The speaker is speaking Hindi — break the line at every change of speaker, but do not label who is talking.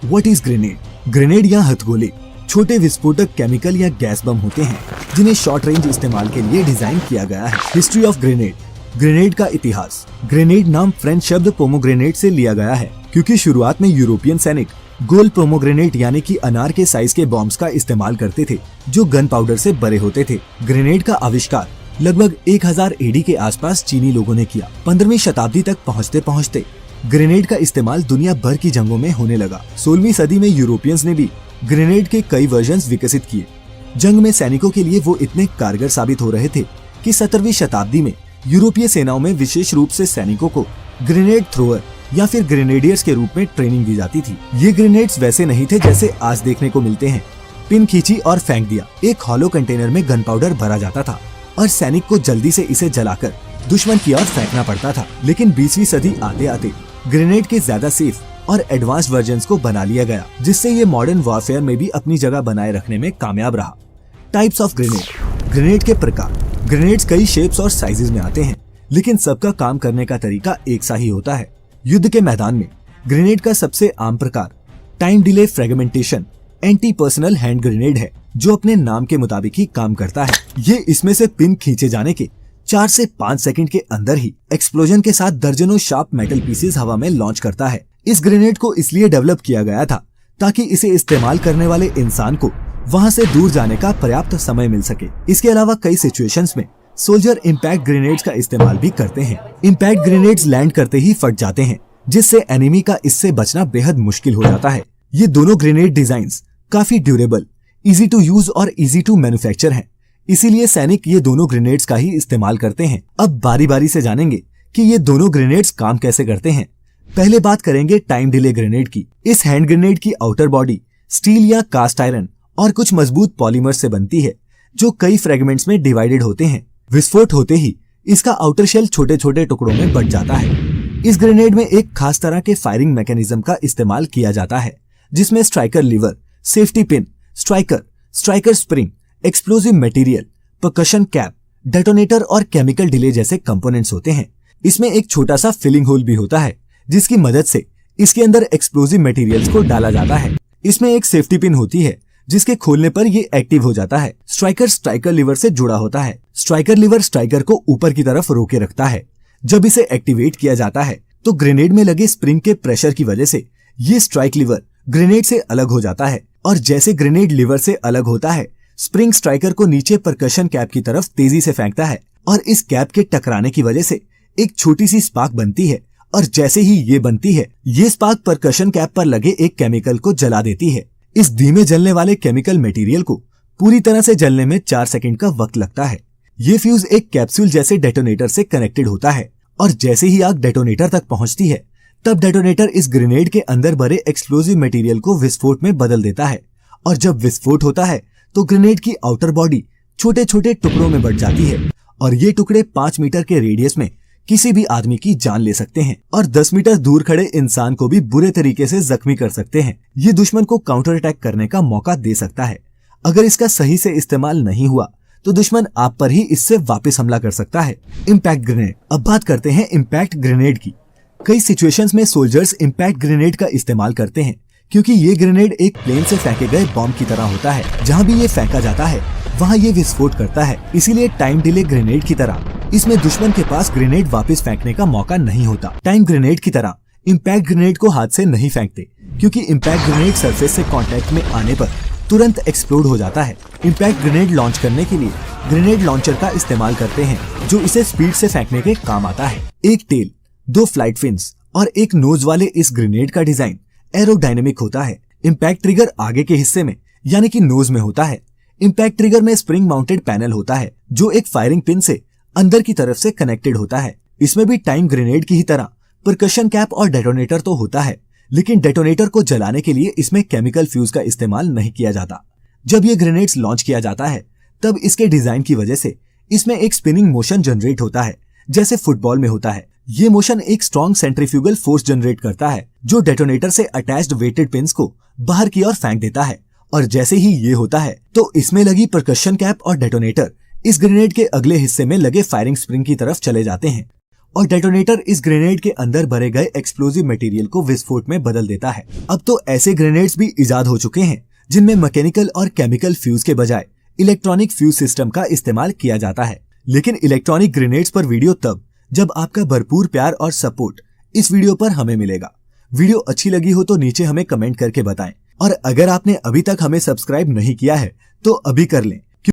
What is grenade? ग्रेनेड या हथगोले छोटे विस्फोटक केमिकल या गैस बम होते हैं जिन्हें शॉर्ट रेंज इस्तेमाल के लिए डिजाइन किया गया है। History of grenade. ग्रेनेड का इतिहास। ग्रेनेड नाम फ्रेंच शब्द पोमोग्रेनेट से लिया गया है क्योंकि शुरुआत में यूरोपियन सैनिक गोल पोमोग्रेनेट यानी कि अनार के साइज के बॉम्ब्स का इस्तेमाल करते थे जो गन पाउडर से बड़े होते थे। ग्रेनेड का आविष्कार लगभग 1000 एडी के आसपास चीनी लोगों ने किया। 15वीं शताब्दी तक पहुँचते पहुँचते ग्रेनेड का इस्तेमाल दुनिया भर की जंगों में होने लगा। 16वीं सदी में यूरोपियंस ने भी ग्रेनेड के कई वर्जन्स विकसित किए। जंग में सैनिकों के लिए वो इतने कारगर साबित हो रहे थे कि 17वीं शताब्दी में यूरोपीय सेनाओं में विशेष रूप से सैनिकों को ग्रेनेड थ्रोअर या फिर ग्रेनेडियर्स के रूप में ट्रेनिंग दी जाती थी। ये ग्रेनेड्स वैसे नहीं थे जैसे आज देखने को मिलते हैं। पिन खींची और फेंक दिया। एक हॉलो कंटेनर में गन पाउडर भरा जाता था और सैनिक को जल्दी से इसे जलाकर दुश्मन की ओर फेंकना पड़ता था। लेकिन 20वीं सदी आते आते ग्रेनेड के ज्यादा सेफ और एडवांस वर्जन्स को बना लिया गया जिससे ये मॉडर्न वॉरफेयर में भी अपनी जगह बनाए रखने में कामयाब रहा। Types of grenade. ग्रेनेड के प्रकार। ग्रेनेड्स कई शेप्स और साइजेस में आते हैं लेकिन सबका काम करने का तरीका एक सा ही होता है। युद्ध के मैदान में ग्रेनेड का सबसे आम प्रकार time delay fragmentation anti personal hand grenade है जो अपने नाम के मुताबिक ही काम करता है। ये इसमें से पिन खींचे जाने के 4 से 5 सेकंड के अंदर ही एक्सप्लोजन के साथ दर्जनों शार्प मेटल पीसेस हवा में लॉन्च करता है। इस ग्रेनेड को इसलिए डेवलप किया गया था ताकि इसे इस्तेमाल करने वाले इंसान को वहां से दूर जाने का पर्याप्त समय मिल सके। इसके अलावा कई सिचुएशंस में सोल्जर इम्पैक्ट ग्रेनेड्स का इस्तेमाल भी करते हैं। इम्पैक्ट ग्रेनेड्स लैंड करते ही फट जाते हैं जिससे एनिमी का इससे बचना बेहद मुश्किल हो जाता है। ये दोनों ग्रेनेड डिजाइन्स काफी ड्यूरेबल, इजी टू यूज और इजी टू मैन्युफैक्चर हैं। इसीलिए सैनिक ये दोनों ग्रेनेड्स का ही इस्तेमाल करते हैं। अब बारी बारी से जानेंगे कि ये दोनों ग्रेनेड्स काम कैसे करते हैं। पहले बात करेंगे टाइम डिले ग्रेनेड की। इस हैंड ग्रेनेड की आउटर बॉडी स्टील या कास्ट आयरन और कुछ मजबूत पॉलीमर से बनती है जो कई फ्रेगमेंट्स में डिवाइडेड होते हैं। विस्फोट होते ही इसका आउटर शेल छोटे छोटे टुकड़ों में बंट जाता है। इस ग्रेनेड में एक खास तरह के फायरिंग मैकेनिज्म का इस्तेमाल किया जाता है जिसमें striker lever, safety pin, striker spring, explosive material, percussion cap, detonator और केमिकल डिले जैसे कंपोनेंट्स होते हैं। इसमें एक छोटा सा फिलिंग होल भी होता है जिसकी मदद से इसके अंदर एक्सप्लोजिव मटेरियल्स को डाला जाता है। इसमें एक सेफ्टी पिन होती है जिसके खोलने पर ये एक्टिव हो जाता है। स्ट्राइकर लीवर से जुड़ा होता है। स्ट्राइकर लीवर स्ट्राइकर को ऊपर की तरफ रोके रखता है। जब इसे एक्टिवेट किया जाता है तो ग्रेनेड में लगे स्प्रिंग के प्रेशर की वजह से ये स्ट्राइक लीवर ग्रेनेड से अलग हो जाता है और जैसे ग्रेनेड लीवर से अलग होता है स्प्रिंग स्ट्राइकर को नीचे परकशन कैप की तरफ तेजी से फेंकता है और इस कैप के टकराने की वजह से एक छोटी सी स्पार्क बनती है और जैसे ही ये बनती है ये स्पार्क परकशन कैप पर लगे एक केमिकल को जला देती है। इस धीमे जलने वाले केमिकल मटेरियल को पूरी तरह से जलने में 4 सेकंड का वक्त लगता है। ये फ्यूज एक कैप्सूल जैसे डेटोनेटर से कनेक्टेड होता है और जैसे ही आग डेटोनेटर तक पहुंचती है तब डेटोनेटर इस ग्रेनेड के अंदर भरे एक्सप्लोजिव मटेरियल को विस्फोट में बदल देता है और जब विस्फोट होता है तो ग्रेनेड की आउटर बॉडी छोटे छोटे टुकड़ों में बंट जाती है और ये टुकड़े 5 मीटर के रेडियस में किसी भी आदमी की जान ले सकते हैं और 10 मीटर दूर खड़े इंसान को भी बुरे तरीके से जख्मी कर सकते हैं। ये दुश्मन को काउंटर अटैक करने का मौका दे सकता है। अगर इसका सही से इस्तेमाल नहीं हुआ तो दुश्मन आप पर ही इससे वापस हमला कर सकता है। Impact grenade. अब बात करते हैं इम्पैक्ट ग्रेनेड की। कई सिचुएशंस में सोल्जर्स इम्पैक्ट ग्रेनेड का इस्तेमाल करते हैं क्योंकि ये ग्रेनेड एक प्लेन से फेंके गए बॉम्ब की तरह होता है। जहाँ भी ये फेंका जाता है वहाँ ये विस्फोट करता है। इसीलिए टाइम डिले ग्रेनेड की तरह इसमें दुश्मन के पास ग्रेनेड वापस फेंकने का मौका नहीं होता। टाइम ग्रेनेड की तरह इम्पैक्ट ग्रेनेड को हाथ से नहीं फेंकते क्योंकि इम्पैक्ट ग्रेनेड सरफेस से कांटेक्ट में आने पर तुरंत एक्सप्लोड हो जाता है। इम्पैक्ट ग्रेनेड लॉन्च करने के लिए ग्रेनेड लॉन्चर का इस्तेमाल करते हैं जो इसे स्पीड से फेंकने के काम आता है। एक टेल, 2 फ्लाइट फिन्स और एक नोज वाले इस ग्रेनेड का डिजाइन एरोडायनेमिक होता है। इम्पैक्ट ट्रिगर आगे के हिस्से में यानी कि नोज में होता है। इम्पैक्ट ट्रिगर में स्प्रिंग माउंटेड पैनल होता है जो एक फायरिंग पिन से अंदर की तरफ से कनेक्टेड होता है। इसमें भी टाइम ग्रेनेड की ही तरह परकशन कैप और डेटोनेटर तो होता है लेकिन डेटोनेटर को जलाने के लिए इसमें केमिकल फ्यूज का इस्तेमाल नहीं किया जाता। जब ये ग्रेनेड्स लॉन्च किया जाता है तब इसके डिजाइन की वजह से इसमें एक स्पिनिंग मोशन जनरेट होता है जैसे फुटबॉल में होता है। ये मोशन एक स्ट्रॉन्ग सेंट्रीफ्यूगल फोर्स जनरेट करता है जो डेटोनेटर से अटैच्ड वेटेड पिन्स को बाहर की ओर फेंक देता है और जैसे ही ये होता है तो इसमें लगी परकशन कैप और डेटोनेटर इस ग्रेनेड के अगले हिस्से में लगे फायरिंग स्प्रिंग की तरफ चले जाते हैं और डेटोनेटर इस ग्रेनेड के अंदर भरे गए एक्सप्लोजिव मटेरियल को विस्फोट में बदल देता है। अब तो ऐसे ग्रेनेड्स भी इजाद हो चुके हैं जिनमें मैकेनिकल और केमिकल फ्यूज के बजाय इलेक्ट्रॉनिक फ्यूज सिस्टम का इस्तेमाल किया जाता है। लेकिन इलेक्ट्रॉनिक ग्रेनेड्स पर वीडियो तब जब आपका भरपूर प्यार और सपोर्ट इस वीडियो पर हमें मिलेगा। वीडियो अच्छी लगी हो तो नीचे हमें कमेंट करके बताएं और अगर आपने अभी तक हमें सब्सक्राइब नहीं किया है तो अभी कर लें